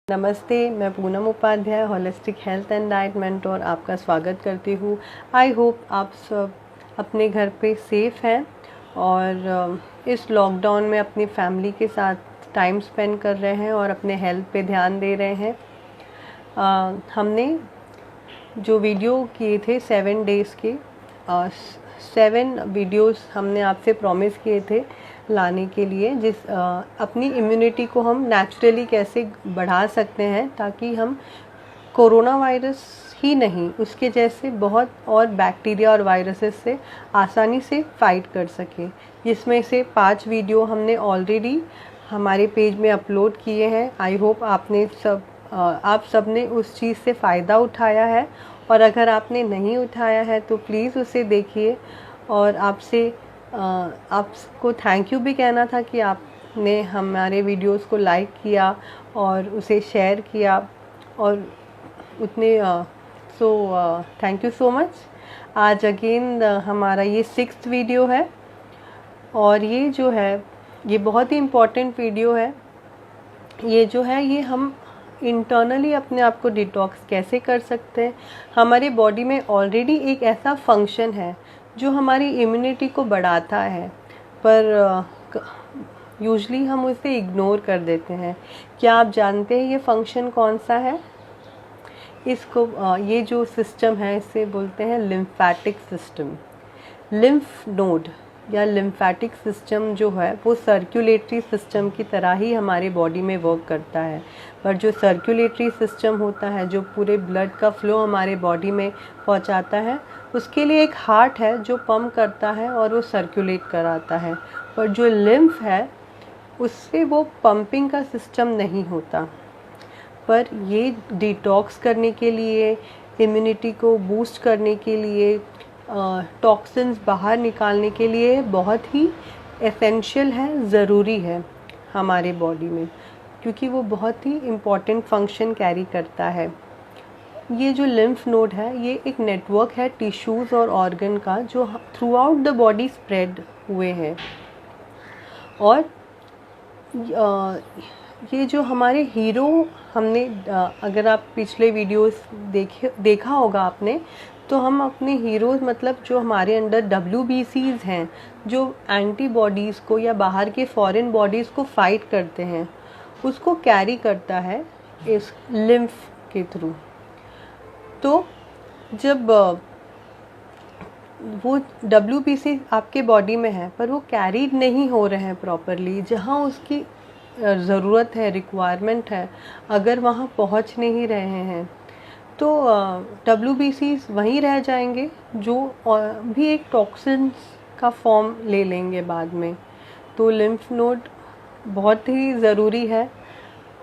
नमस्ते, मैं Poonam Upadhyay holistic health and diet mentor आपका स्वागत करती हूँ। आई होप आप सब अपने घर पे सेफ़ हैं और इस लॉकडाउन में अपनी फैमिली के साथ टाइम स्पेंड कर रहे हैं और अपने हेल्थ पे ध्यान दे रहे हैं। हमने जो वीडियो किए थे 7 डेज़ के 7 वीडियोस हमने आपसे प्रॉमिस किए थे लाने के लिए, अपनी इम्यूनिटी को हम नेचुरली कैसे बढ़ा सकते हैं ताकि हम कोरोना वायरस ही नहीं उसके जैसे बहुत और बैक्टीरिया और वायरसेस से आसानी से फाइट कर सकें। जिसमें से 5 वीडियो हमने ऑलरेडी हमारे पेज में अपलोड किए हैं। आई होप आप सब ने उस चीज़ से फ़ायदा उठाया है, और अगर आपने नहीं उठाया है तो प्लीज़ उसे देखिए। और आपको थैंक यू भी कहना था कि आपने हमारे वीडियोस को लाइक किया और उसे शेयर किया, और उतने थैंक यू सो मच। आज अगेन हमारा ये 6th वीडियो है, और ये जो है ये बहुत ही इम्पोर्टेंट वीडियो है। ये जो है ये हम इंटरनली अपने आप को डिटॉक्स कैसे कर सकते हैं। हमारी बॉडी में ऑलरेडी एक ऐसा फंक्शन है जो हमारी इम्यूनिटी को बढ़ाता है, पर यूजली हम उसे इग्नोर कर देते हैं। क्या आप जानते हैं ये फंक्शन कौन सा है? ये जो सिस्टम है इसे बोलते हैं लिम्फेटिक सिस्टम। लिम्फ नोड या लिम्फेटिक सिस्टम जो है वो सर्कुलेटरी सिस्टम की तरह ही हमारे बॉडी में वर्क करता है। पर जो सर्कुलेटरी सिस्टम होता है, जो पूरे ब्लड का फ्लो हमारे बॉडी में पहुंचाता है, उसके लिए एक हार्ट है जो पंप करता है और वो सर्कुलेट कराता है। पर जो लिम्फ है उससे वो पंपिंग का सिस्टम नहीं होता। पर ये डिटॉक्स करने के लिए, इम्यूनिटी को बूस्ट करने के लिए, टॉक्सिन्स बाहर निकालने के लिए बहुत ही एसेंशियल है, ज़रूरी है हमारे बॉडी में, क्योंकि वो बहुत ही इम्पॉर्टेंट फंक्शन कैरी करता है। ये जो लिम्फ नोड है ये एक नेटवर्क है टिश्यूज़ और ऑर्गन का, जो through out the body spread हुए हैं। और ये जो हमारे हीरो हमने अगर आप पिछले वीडियोस देखा होगा आपने, तो हम अपने हीरोज़ मतलब जो हमारे अंदर WBCs हैं, जो एंटीबॉडीज़ को या बाहर के फॉरेन बॉडीज़ को फाइट करते हैं, उसको कैरी करता है इस लिम्फ के थ्रू। तो जब वो WBC आपके बॉडी में है पर वो कैरीड नहीं हो रहे हैं प्रॉपरली, जहाँ उसकी ज़रूरत है, रिक्वायरमेंट है, अगर वहाँ पहुँच नहीं रहे हैं तो WBCs वहीं रह जाएंगे, जो भी एक टॉक्सिन्स का फॉर्म ले लेंगे बाद में। तो लिम्फ नोड बहुत ही ज़रूरी है।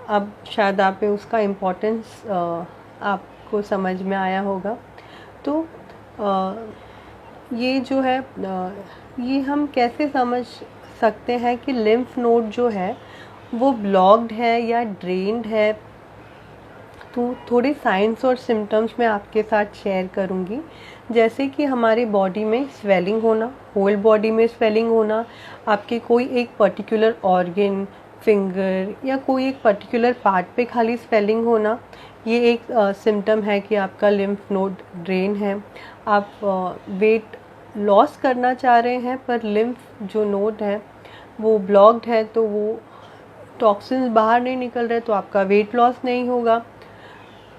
अब शायद आप उसका इम्पोर्टेंस आपको समझ में आया होगा। तो ये जो है ये हम कैसे समझ सकते हैं कि लिम्फ नोड जो है वो ब्लॉक्ड है या ड्रेन्ड है। तो थोड़े साइंस और सिम्टम्स मैं आपके साथ शेयर करूंगी, जैसे कि हमारे बॉडी में स्वेलिंग होना, होल बॉडी में स्वेलिंग होना, आपके कोई एक पर्टिकुलर ऑर्गन, फिंगर या कोई एक पर्टिकुलर पार्ट पे खाली स्वेलिंग होना, ये एक सिम्टम है कि आपका लिम्फ नोड ड्रेन है। आप वेट लॉस करना चाह रहे हैं पर लिम्फ जो नोड है वो ब्लॉक्ड है, तो वो टॉक्सिन्स बाहर नहीं निकल रहे, तो आपका वेट लॉस नहीं होगा।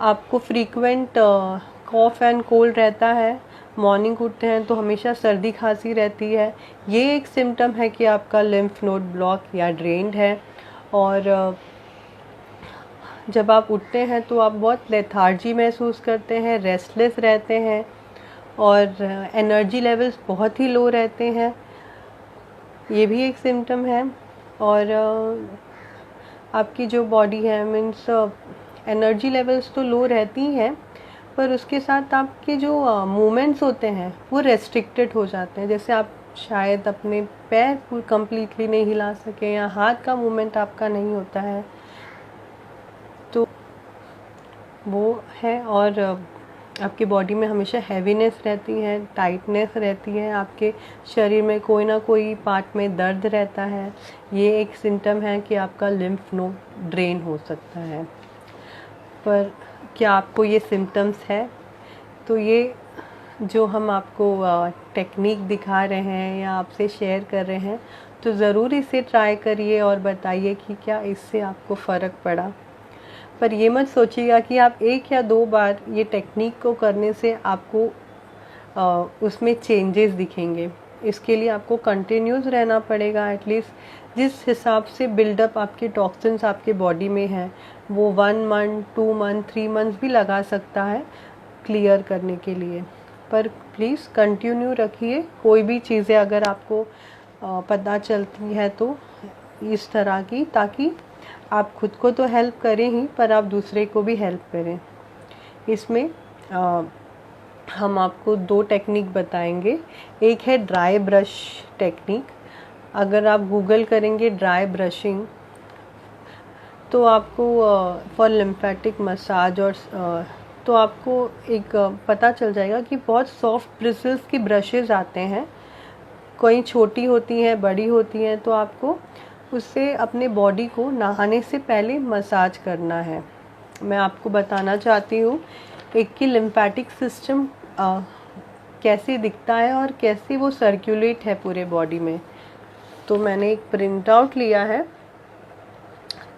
आपको फ्रीक्वेंट कॉफ एंड कोल्ड रहता है, मॉर्निंग उठते हैं तो हमेशा सर्दी खांसी रहती है, ये एक सिम्टम है कि आपका लिम्फ नोड ब्लॉक या ड्रेन्ड है। और जब आप उठते हैं तो आप बहुत लेथार्जी महसूस करते हैं, रेस्टलेस रहते हैं और एनर्जी लेवल्स बहुत ही लो रहते हैं, ये भी एक सिम्टम है। और आपकी जो बॉडी है, मीन्स एनर्जी लेवल्स तो लो रहती हैं, पर उसके साथ आपके जो मूवमेंट्स होते हैं वो रेस्ट्रिक्टेड हो जाते हैं। जैसे आप शायद अपने पैर कंप्लीटली नहीं हिला सकें या हाथ का मूवमेंट आपका नहीं होता है, तो वो है। और आपकी बॉडी में हमेशा हैवीनेस रहती है, टाइटनेस रहती है, आपके शरीर में कोई ना कोई पार्ट में दर्द रहता है, ये एक सिम्टम है कि आपका लिम्फ नोड ड्रेन हो सकता है। पर क्या आपको ये सिम्टम्स है? तो ये जो हम आपको टेक्निक दिखा रहे हैं या आपसे शेयर कर रहे हैं, तो ज़रूर इसे ट्राई करिए और बताइए कि क्या इससे आपको फ़र्क पड़ा। पर ये मत सोचिएगा कि आप 1 या 2 बार ये टेक्निक को करने से आपको उसमें चेंजेस दिखेंगे। इसके लिए आपको कंटिन्यूस रहना पड़ेगा। एटलीस्ट जिस हिसाब से बिल्डअप आपके टॉक्सिन्स आपके बॉडी में हैं, वो 1 मंथ, 2 मंथ, 3 मंथ्स भी लगा सकता है क्लियर करने के लिए। पर प्लीज़ कंटिन्यू रखिए। कोई भी चीज़ें अगर आपको पता चलती है तो इस तरह की, ताकि आप खुद को तो हेल्प करें ही, पर आप दूसरे को भी हेल्प करें। इसमें हम आपको 2 टेक्निक बताएंगे। एक है ड्राई ब्रश टेक्निक। अगर आप गूगल करेंगे ड्राई ब्रशिंग, तो आपको फॉर लिम्फेटिक मसाज और तो आपको एक पता चल जाएगा कि बहुत सॉफ्ट ब्रिसल्स की ब्रशेज़ आते हैं। कोई छोटी होती हैं, बड़ी होती हैं, तो आपको उससे अपने बॉडी को नहाने से पहले मसाज करना है। मैं आपको बताना चाहती हूँ एक कि लिम्फेटिक सिस्टम कैसे दिखता है और कैसे वो सर्कुलेट है पूरे बॉडी में। तो मैंने एक प्रिंट आउट लिया है।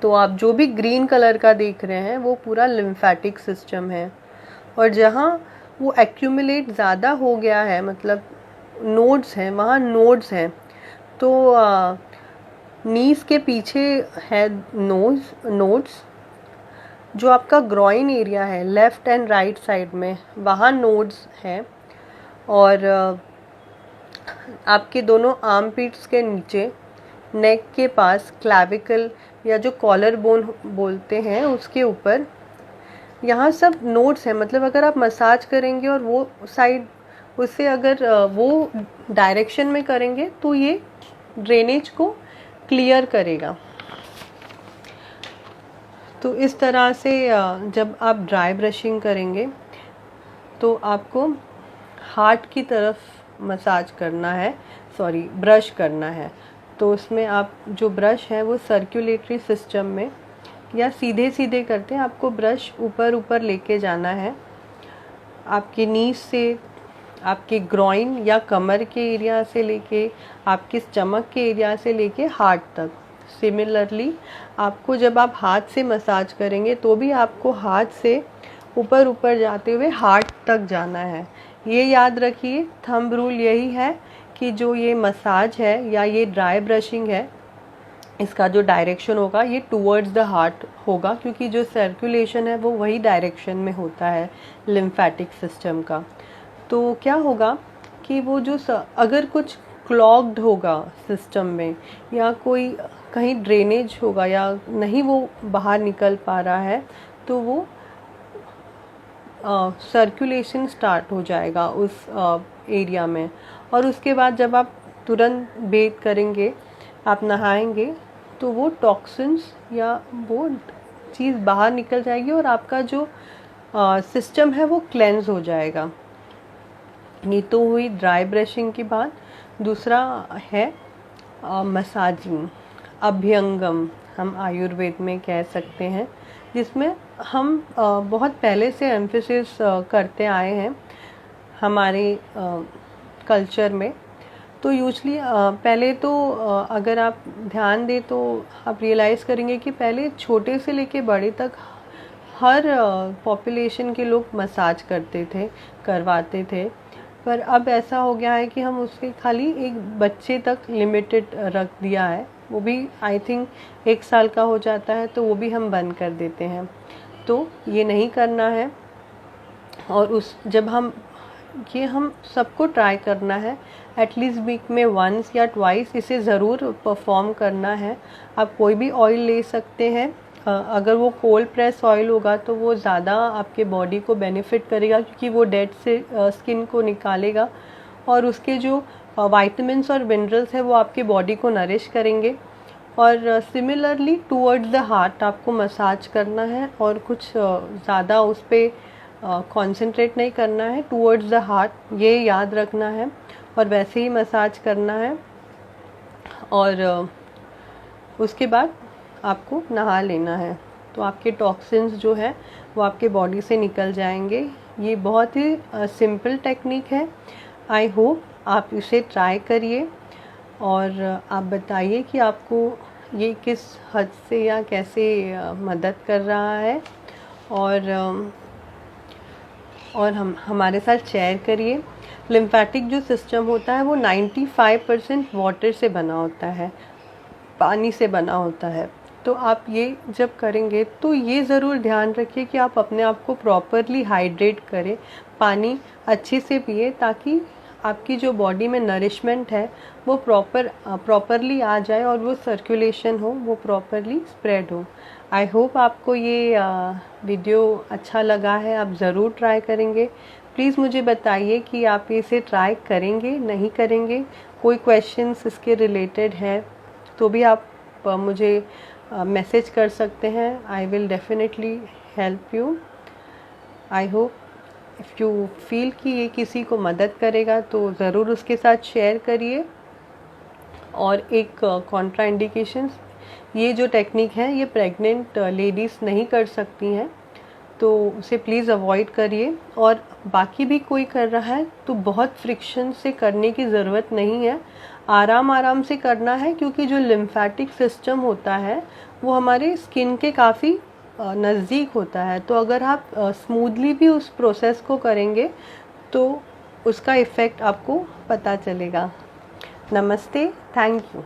तो आप जो भी ग्रीन कलर का देख रहे हैं वो पूरा लिम्फेटिक सिस्टम है, और जहाँ वो एक्यूमुलेट ज़्यादा हो गया है, मतलब नोड्स हैं, वहाँ नोड्स हैं। तो नीज के पीछे है नोड्स। जो आपका ग्रॉइन एरिया है लेफ़्ट एंड राइट साइड में, वहाँ नोड्स हैं। और आपके दोनों आर्म पिट्स के नीचे, नेक के पास, क्लैविकल या जो कॉलर बोन बोलते हैं उसके ऊपर, यहाँ सब नोड्स हैं। मतलब अगर आप मसाज करेंगे और वो साइड, उससे अगर वो डायरेक्शन में करेंगे तो ये ड्रेनेज को क्लियर करेगा। तो इस तरह से जब आप ड्राई ब्रशिंग करेंगे तो आपको हार्ट की तरफ मसाज करना है, ब्रश करना है। तो उसमें आप जो ब्रश है वो सर्कुलेटरी सिस्टम में, या सीधे सीधे करते हैं, आपको ब्रश ऊपर ऊपर लेके जाना है, आपके नीज से आपके ग्रॉइन या कमर के एरिया से लेके आपके स्टमक के एरिया से लेके हार्ट तक। सिमिलरली आपको जब आप हाथ से मसाज करेंगे तो भी आपको हाथ से ऊपर ऊपर जाते हुए हार्ट तक जाना है। ये याद रखिए, थंब रूल यही है कि जो ये मसाज है या ये ड्राई ब्रशिंग है, इसका जो डायरेक्शन होगा ये टूवर्ड्स द हार्ट होगा, क्योंकि जो सर्कुलेशन है वो वही डायरेक्शन में होता है लिम्फेटिक सिस्टम का। तो क्या होगा कि वो जो अगर कुछ क्लॉग्ड होगा सिस्टम में, या कोई कहीं ड्रेनेज होगा या नहीं वो बाहर निकल पा रहा है, तो वो सर्कुलेशन स्टार्ट हो जाएगा उस एरिया में। और उसके बाद जब आप तुरंत बेथ करेंगे, आप नहाएंगे, तो वो टॉक्सिन्स या वो चीज़ बाहर निकल जाएगी और आपका जो सिस्टम है वो क्लेंज हो जाएगा। ये तो हुई ड्राई ब्रशिंग की बात। दूसरा है मसाजिंग, अभ्यंगम हम आयुर्वेद में कह सकते हैं, जिसमें हम बहुत पहले से एम्फेसिस करते आए हैं हमारे कल्चर में। तो यूजली पहले तो अगर आप ध्यान दें तो आप रियलाइज़ करेंगे कि पहले छोटे से लेके बड़े तक हर पॉपुलेशन के लोग मसाज करवाते थे। पर अब ऐसा हो गया है कि हम उसे खाली एक बच्चे तक लिमिटेड रख दिया है। वो भी आई थिंक 1 साल का हो जाता है तो वो भी हम बंद कर देते हैं। तो ये नहीं करना है। और जब हम सबको ट्राई करना है, एटलीस्ट वीक में 1 या 2 इसे ज़रूर परफॉर्म करना है। आप कोई भी ऑयल ले सकते हैं। अगर वो कोल्ड प्रेस ऑयल होगा तो वो ज़्यादा आपके बॉडी को बेनिफिट करेगा, क्योंकि वो डेड से स्किन को निकालेगा और उसके जो वाइटामिन्स और मिनरल्स है वो आपके बॉडी को नरिश करेंगे। और सिमिलरली टूवर्ड्स द हार्ट आपको मसाज करना है, और कुछ ज़्यादा उस पर कंसंट्रेट नहीं करना है। टूवर्ड्स द हार्ट, ये याद रखना है, और वैसे ही मसाज करना है। और उसके बाद आपको नहा लेना है। तो आपके टॉक्सिन्स जो है वो आपके बॉडी से निकल जाएंगे। ये बहुत ही सिंपल टेक्निक है। आई होप आप इसे ट्राई करिए और आप बताइए कि आपको ये किस हद से या कैसे मदद कर रहा है, और हम हमारे साथ शेयर करिए। लिम्फेटिक जो सिस्टम होता है वो 95% वाटर से बना होता है, पानी से बना होता है। तो आप ये जब करेंगे तो ये ज़रूर ध्यान रखिए कि आप अपने आप को प्रॉपरली हाइड्रेट करें, पानी अच्छे से पिए, ताकि आपकी जो बॉडी में नरिशमेंट है वो प्रॉपरली आ जाए और वो सर्कुलेशन हो, वो प्रॉपरली स्प्रेड हो। आई होप आपको ये वीडियो अच्छा लगा है, आप ज़रूर ट्राई करेंगे। प्लीज़ मुझे बताइए कि आप इसे ट्राई करेंगे नहीं करेंगे। कोई क्वेश्चंस इसके रिलेटेड है तो भी आप मुझे मैसेज कर सकते हैं। I will definitely help you. I hope if you feel कि ये किसी को मदद करेगा तो ज़रूर उसके साथ शेयर करिए। और एक कॉन्ट्रा इंडिकेशंस, ये जो टेक्निक है ये प्रेग्नेंट लेडीज़ नहीं कर सकती हैं, तो उसे प्लीज़ अवॉइड करिए। और बाकी भी कोई कर रहा है तो बहुत फ्रिक्शन से करने की ज़रूरत नहीं है, आराम आराम से करना है, क्योंकि जो लिम्फेटिक सिस्टम होता है वो हमारे स्किन के काफ़ी नज़दीक होता है। तो अगर आप स्मूथली भी उस प्रोसेस को करेंगे तो उसका इफ़ेक्ट आपको पता चलेगा। नमस्ते, थैंक यू।